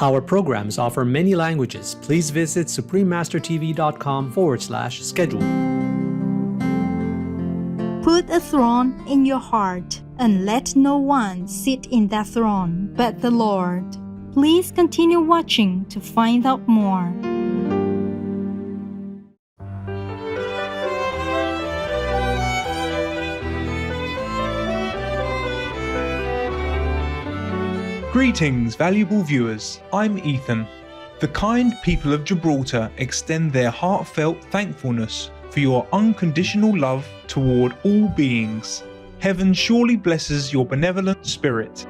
Our programs offer many languages. Please visit suprememastertv.com/schedule. Put a throne in your heart, and let no one sit in that throne but the Lord. Please continue watching to find out more. Greetings, valuable viewers. I'm Ethan. The kind people of Gibraltar extend their heartfelt thankfulness for your unconditional love toward all beings. Heaven surely blesses your benevolent spirit.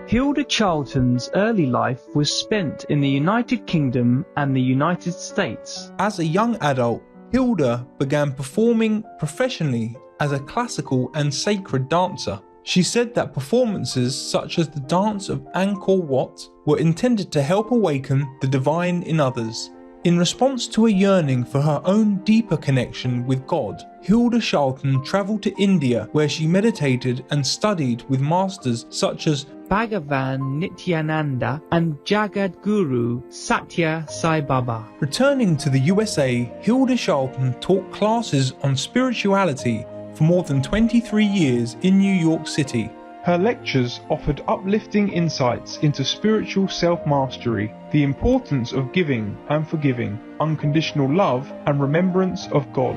Hilda Charlton's early life was spent in the United Kingdom and the United States. As a young adult, Hilda began performing professionally as a classical and sacred dancer. She said that performances such as the dance of Angkor Wat were intended to help awaken the divine in others. In response to a yearning for her own deeper connection with God, Hilda Charlton travelled to India, where she meditated and studied with masters such as Bhagavan Nityananda and Jagadguru Satya Sai Baba. Returning to the USA, Hilda Charlton taught classes on spirituality for more than 23 years in New York City. Her lectures offered uplifting insights into spiritual self-mastery, the importance of giving and forgiving, unconditional love and remembrance of God.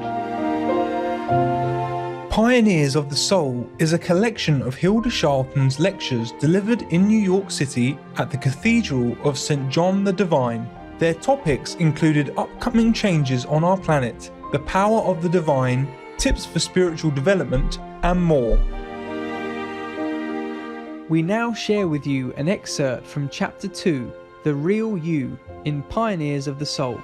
Pioneers of the Soul is a collection of Hilda Charlton's lectures delivered in New York City at the Cathedral of St. John the Divine. Their topics included upcoming changes on our planet, the power of the divine, tips for spiritual development, and more. We now share with you an excerpt from Chapter 2, The Real You, in Pioneers of the Soul.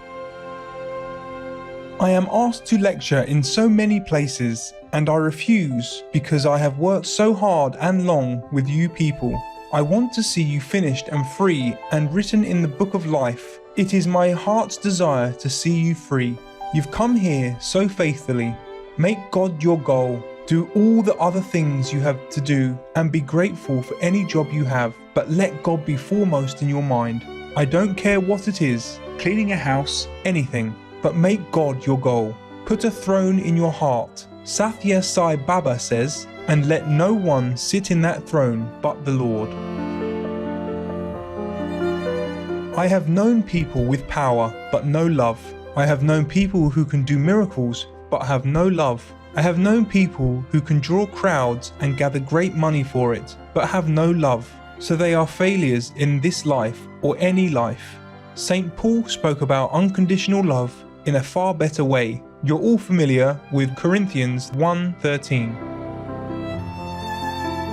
I am asked to lecture in so many places, and I refuse because I have worked so hard and long with you people. I want to see you finished and free and written in the book of life. It is my heart's desire to see you free. You've come here so faithfully. Make God your goal. Do all the other things you have to do and be grateful for any job you have, but let God be foremost in your mind. I don't care what it is, cleaning a house, anything, but make God your goal. Put a throne in your heart. Satya Sai Baba says, and let no one sit in that throne but the Lord. I have known people with power but no love. I have known people who can do miracles but have no love. I have known people who can draw crowds and gather great money for it, but have no love, so they are failures in this life or any life. St. Paul spoke about unconditional love in a far better way. You're all familiar with Corinthians 1:13.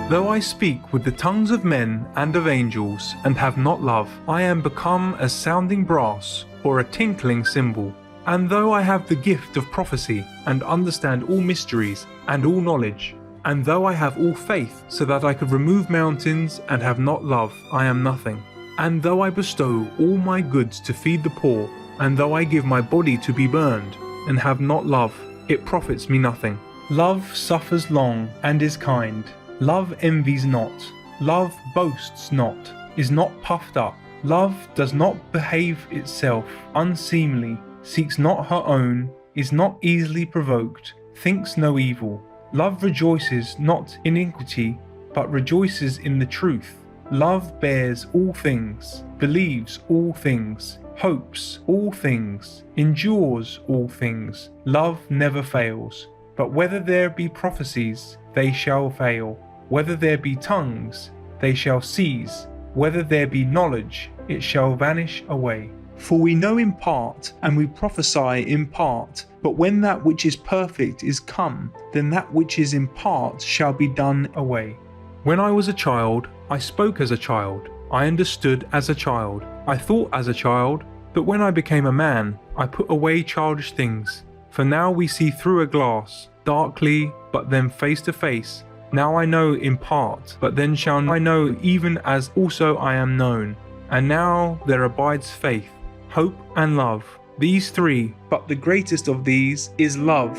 Though I speak with the tongues of men and of angels and have not love, I am become as sounding brass or a tinkling cymbal. And though I have the gift of prophecy, and understand all mysteries, and all knowledge, and though I have all faith, so that I could remove mountains, and have not love, I am nothing. And though I bestow all my goods to feed the poor, and though I give my body to be burned, and have not love, it profits me nothing. Love suffers long, and is kind. Love envies not. Love boasts not, is not puffed up. Love does not behave itself unseemly, seeks not her own, is not easily provoked, thinks no evil. Love rejoices not in iniquity, but rejoices in the truth. Love bears all things, believes all things, hopes all things, endures all things. Love never fails. But whether there be prophecies, they shall fail. Whether there be tongues, they shall cease. Whether there be knowledge, it shall vanish away. For we know in part, and we prophesy in part, but when that which is perfect is come, then that which is in part shall be done away. When I was a child, I spoke as a child, I understood as a child, I thought as a child, but when I became a man, I put away childish things. For now we see through a glass, darkly, but then face to face. Now I know in part, but then shall I know even as also I am known. And now there abides faith, hope and love, these three, but the greatest of these is love.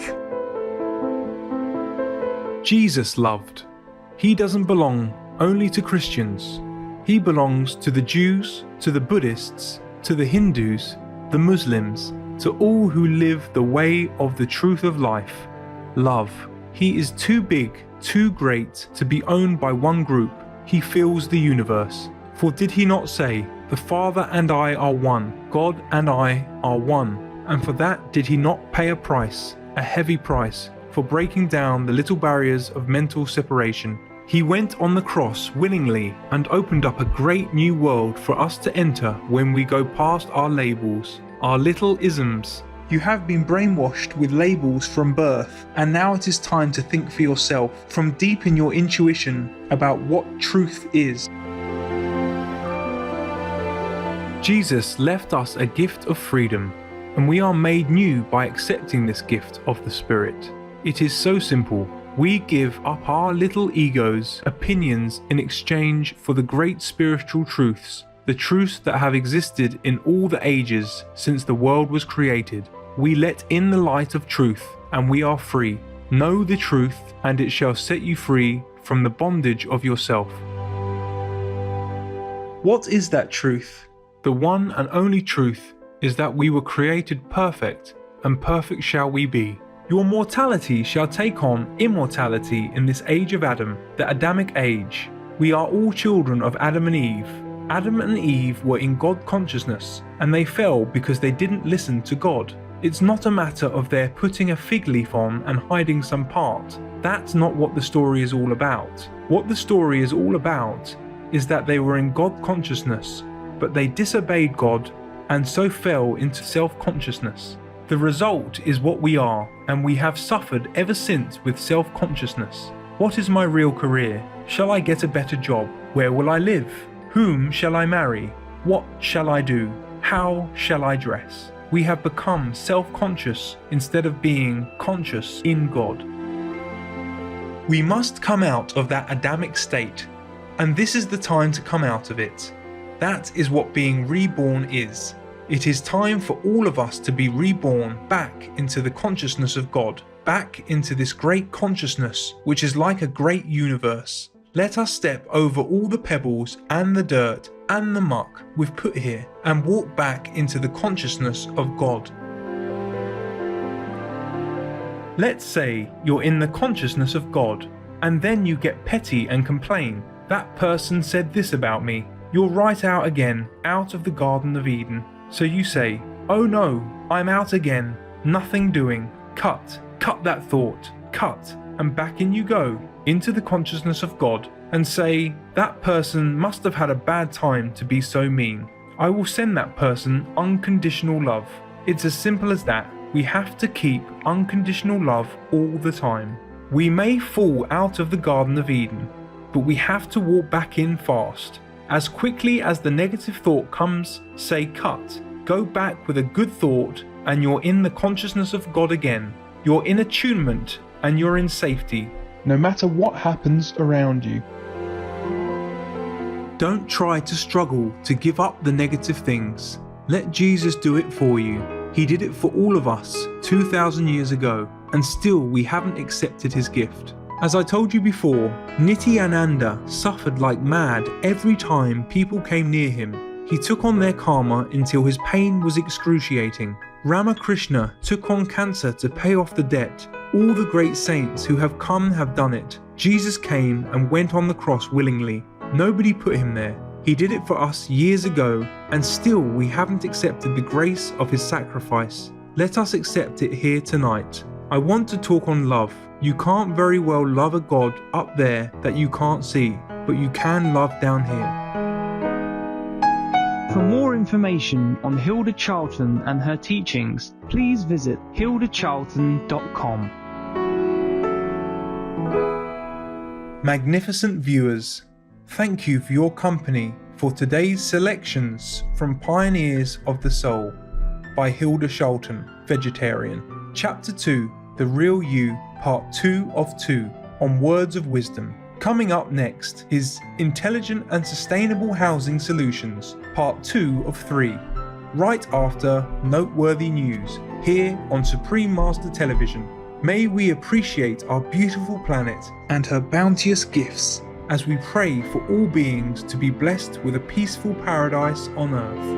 Jesus loved. He doesn't belong only to Christians. He belongs to the Jews, to the Buddhists, to the Hindus, the Muslims, to all who live the way of the truth of life, love. He is too big, too great to be owned by one group. He fills the universe. For did he not say, "The Father and I are one, God and I are one"? And for that did he not pay a price, a heavy price, for breaking down the little barriers of mental separation? He went on the cross willingly and opened up a great new world for us to enter when we go past our labels, our little isms. You have been brainwashed with labels from birth, and now it is time to think for yourself, from deep in your intuition, about what truth is. Jesus left us a gift of freedom, and we are made new by accepting this gift of the Spirit. It is so simple. We give up our little egos, opinions in exchange for the great spiritual truths, the truths that have existed in all the ages since the world was created. We let in the light of truth, and we are free. Know the truth, and it shall set you free from the bondage of yourself. What is that truth? The one and only truth is that we were created perfect, and perfect shall we be. Your mortality shall take on immortality in this age of Adam, the Adamic age. We are all children of Adam and Eve. Adam and Eve were in God consciousness, and they fell because they didn't listen to God. It's not a matter of their putting a fig leaf on and hiding some part. That's not what the story is all about. What the story is all about is that they were in God consciousness, but they disobeyed God and so fell into self-consciousness. The result is what we are, and we have suffered ever since with self-consciousness. What is my real career? Shall I get a better job? Where will I live? Whom shall I marry? What shall I do? How shall I dress? We have become self-conscious instead of being conscious in God. We must come out of that Adamic state, and this is the time to come out of it. That is what being reborn is. It is time for all of us to be reborn back into the consciousness of God, back into this great consciousness which is like a great universe. Let us step over all the pebbles and the dirt and the muck we've put here and walk back into the consciousness of God. Let's say you're in the consciousness of God, and then you get petty and complain. That person said this about me. You're right out again, out of the Garden of Eden. So you say, "Oh no, I'm out again, nothing doing, cut that thought, cut," and back in you go, into the consciousness of God, and say, "That person must have had a bad time to be so mean. I will send that person unconditional love." It's as simple as that. We have to keep unconditional love all the time. We may fall out of the Garden of Eden, but we have to walk back in fast. As quickly as the negative thought comes, say cut. Go back with a good thought, and you're in the consciousness of God again. You're in attunement, and you're in safety, no matter what happens around you. Don't try to struggle to give up the negative things. Let Jesus do it for you. He did it for all of us 2,000 years ago, and still we haven't accepted his gift. As I told you before, Nityananda suffered like mad every time people came near him. He took on their karma until his pain was excruciating. Ramakrishna took on cancer to pay off the debt. All the great saints who have come have done it. Jesus came and went on the cross willingly. Nobody put him there. He did it for us years ago, and still we haven't accepted the grace of his sacrifice. Let us accept it here tonight. I want to talk on love. You can't very well love a God up there that you can't see, but you can love down here. For more information on Hilda Charlton and her teachings, please visit hildacharlton.com. Magnificent viewers, thank you for your company for today's selections from Pioneers of the Soul by Hilda Charlton, Vegetarian. Chapter 2, The Real You, Part 2 of 2, on Words of Wisdom. Coming up next is Intelligent and Sustainable Housing Solutions, Part 2 of 3, right after Noteworthy News, here on Supreme Master Television. May we appreciate our beautiful planet and her bounteous gifts, as we pray for all beings to be blessed with a peaceful paradise on earth.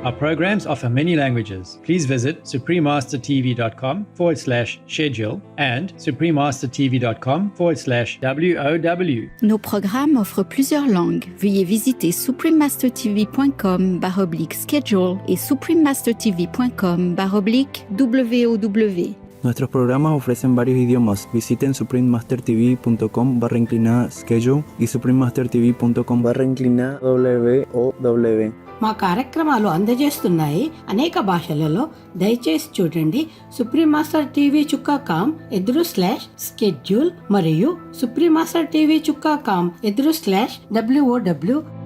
Our programs offer many languages. Please visit suprememastertv.com/schedule and suprememastertv.com/WOW. Nos programmes offrent plusieurs langues. Veuillez visiter suprememastertv.com/schedule et suprememastertv.com/WOW. Nuestros programas ofrecen varios idiomas. Visiten suprememastertv.com/schedule y suprememastertv.com/WOW. మా కార్యక్రమాలు అందజేస్తున్నాయి అనేక భాషలలో. దయచేసి చూడండి suprememastertv.com/schedule మరియు suprememastertv.com/WOW.